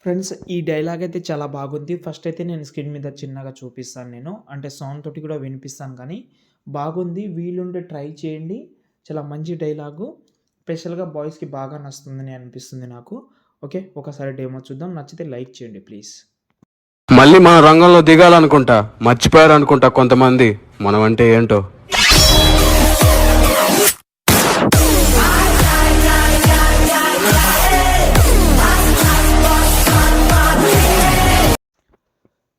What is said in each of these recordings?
Friends ఈ dialogue అయితే చాలా బాగుంది. ఫస్ట్ అయితే నేను స్క్రీన్ మీద చిన్నగా చూపిస్తాను నేను. అంటే సౌండ్ తోటి కూడా వినిపిస్తాను కానీ బాగుంది. వీలుంటే ట్రై చేయండి. చాలా మంచి డైలాగు. స్పెషల్‌గా బాయ్స్‌కి బాగా నచ్చుతుందని అనిపిస్తుంది నాకు. ఓకే. ఒకసారి డెమో చూద్దాం. నచ్చితే లైక్ చేయండి ప్లీజ్. మళ్ళీ మన రంగంలో దిగాలనుకుంటా, మర్చిపోయారనుకుంటా కొంతమంది మనం అంటే ఏంటో.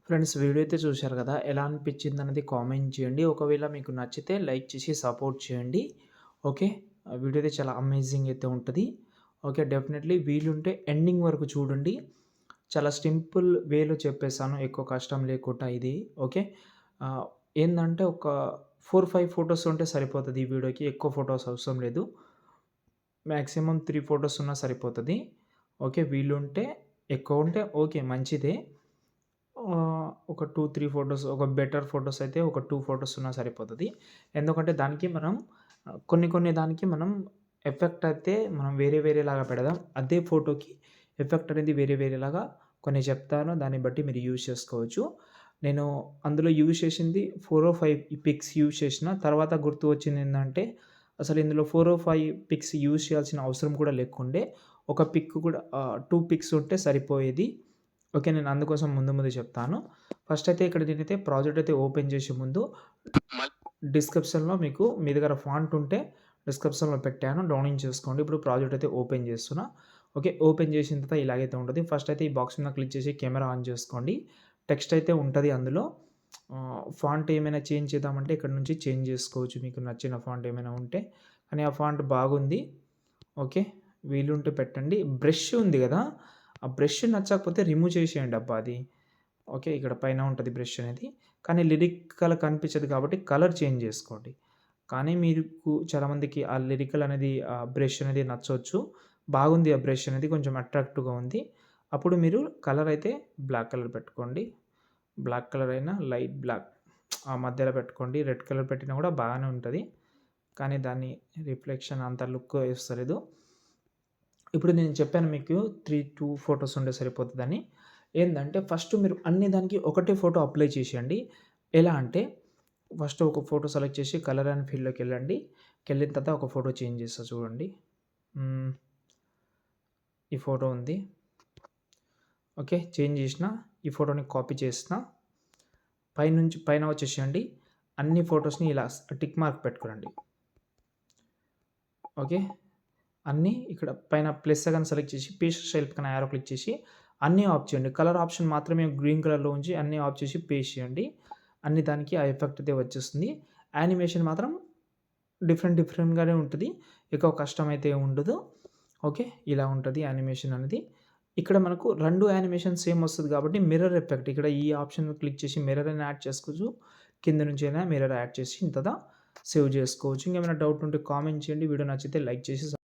ఫ్రెండ్స్ వీడియో అయితే చూశారు కదా! ఎలా అనిపించిందన్నది కామెంట్ చేయండి. ఒకవేళ మీకు నచ్చితే లైక్ చేసి సపోర్ట్ చేయండి. ఓకే. వీడియో అయితే చాలా అమేజింగ్ అయితే ఉంటది. ఓకే. డెఫినెట్‌లీ వీలుంటే ఎండింగ్ వరకు చూడండి. చాలా సింపుల్ వేలో చెప్పేసాను. ఎక్కువ కష్టం లేకుండా ఇది. ఓకే. ఆహ్, ఏందంటే ఒక 4, 5 ఫోటోస్ ఉంటే సరిపోతది ఈ వీడియోకి. ఎక్కువ ఫోటోస్ అవసరం లేదు. మాక్సిమం 3 ఫోటోస్ ఉన్నా సరిపోతది. ఓకే. వీలుంటే ఎక్కువ ఉంటే ఓకే మంచిదే. ఒక 2, 3 ఫోటోస్ ఒక బెటర్ ఫోటోస్ అయితే ఒక 2 ఫోటోస్ ఉన్నా సరిపోతది. ఎందుకంటే దానికి మనం కొన్ని దానికి మనం ఎఫెక్ట్ అయితే మనం వేరేలాగా పెడదాం. అదే ఫోటోకి ఎఫెక్ట్ అనేది వేరేలాగా కొన్ని చెప్తాను. దాన్ని బట్టి మీరు యూజ్ చేసుకోవచ్చు. నేను అందులో యూజ్ చేసింది 4 ఓ 5 పిక్స్ యూజ్ చేసిన. తర్వాత గుర్తు వచ్చిందేందంటే అసలు ఇందులో 4 ఓ 5 పిక్స్ యూజ్ చేయాల్సిన అవసరం కూడా లేకుండే. ఒక పిక్ కూడా 2 పిక్స్ ఉంటే సరిపోయేది. ఓకే. నేను అందుకోసం ముందు చెప్తాను. ఫస్ట్ అయితే ఇక్కడ నేనైతే ప్రాజెక్ట్ అయితే ఓపెన్ చేసే ముందు డిస్క్రిప్షన్‌లో మీకు మీ దగ్గర ఫాంట్ ఉంటే డిస్క్రిప్షన్‌లో పెట్టాను. డౌన్లోడ్ చేసుకోండి. ఇప్పుడు ప్రాజెక్ట్ అయితే ఓపెన్ చేస్తున్నా. ఓకే. ఓపెన్ చేసిన తర్వాత ఇలాగైతే ఉంటది. ఫస్ట్ అయితే ఈ బాక్స్ మీద క్లిక్ చేసి కెమెరా ఆన్ చేసుకోండి. టెక్స్ట్ అయితే ఉంటది అందులో. ఫాంట్ ఏమైనా చేంజ్ చేద్దామంటే ఇక్కడ నుంచి చేంజ్ చేసుకోవచ్చు. మీకు నచ్చిన ఫాంట్ ఏమైనా ఉంటే. కానీ ఆ ఫాంట్ బాగుంది. ఓకే. వీలుంటే పెట్టండి. బ్రష్ ఉంది గదా! ఆ బ్రష్ నచ్చకపోతే రిమూవ్ చేసేయండి అబ్బా అది. ఓకే. ఇక్కడ పైన ఉంటది బ్రష్ అనేది. కానీ లిరికల్ కనిపించదు కాబట్టి కలర్ చేంజ్ చేసుకోండి. కానీ మీకు చాలామందికి ఆ లిరికల్ అనేది ఆ బ్రష్ అనేది నచ్చొచ్చు. బాగుంది ఆ బ్రష్ అనేది కొంచెం అట్రాక్టివ్‌గా ఉంది. అప్పుడు మీరు కలర్ అయితే బ్లాక్ కలర్ పెట్టుకోండి. బ్లాక్ కలర్ అయినా లైట్ బ్లాక్ ఆ మధ్యలో పెట్టుకోండి. రెడ్ కలర్ పెట్టినా కూడా బాగానే ఉంటది. కానీ దాని రిఫ్లెక్షన్ అంత లుక్ ఇస్తలేదు. ఇప్పుడు నేను చెప్పాను మీకు 2 ఫోటోస్ ఉంటే సరిపోతదని. ఏందంటే ఫస్ట్ మీరు అన్ని దానికి ఒకటే ఫోటో అప్లై చేసేయండి. ఎలా అంటే ఫస్ట్ ఒక ఫోటో సెలెక్ట్ చేసి కలర్ అండ్ ఫీల్డ్‌లోకెళ్ళండి. కెళ్ళిన తర్వాత ఒక ఫోటో చేంజ్ చేస్తా చూడండి. హ్మ్. ఈ ఫోటో ఉంది. ఓకే. చేంజ్ చేసిన. ఈ ఫోటోని కాపీ చేసిన. పైన వచ్చేసేయండి. అన్ని ఫోటోస్‌ని ఇలా టిక్ మార్క్ పెట్టుకోనండి. ఓకే. అన్నీ ఇక్కడ పైన ప్లస్ ఐకాన్ సెలెక్ట్ చేసి పేస్ట్ స్టైల్ పక్కన యారో క్లిక్ చేసి అన్నీ ఆఫ్ చేయండి. కలర్ ఆప్షన్ మాత్రమే గ్రీన్ కలర్‌లో ఉంచి అన్నీ ఆఫ్ చేసి పేస్ట్ చేయండి. అన్ని దానికి ఆ ఎఫెక్ట్ అయితే వచ్చేస్తుంది. యానిమేషన్ మాత్రం డిఫరెంట్‌గానే ఉంటది. ఎక్కువ కష్టమైతే ఉండదు. ఓకే. ఇలా ఉంటది యానిమేషన్ అనేది. ఇక్కడ మనకు 2 యానిమేషన్ సేమ్ వస్తది కాబట్టి మిర్రర్ ఎఫెక్ట్ ఇక్కడ ఈ ఆప్షన్ క్లిక్ చేసి మిర్రర్ అని యాడ్ చేసుకోవచ్చు. కింద నుంచైనా మిర్రర్ యాడ్ చేసి ఇంతదా సేవ్ చేసుకోవచ్చు. ఇంకేమైనా డౌట్ ఉంటే కామెంట్ చేయండి. వీడియో నచ్చితే లైక్ చేసి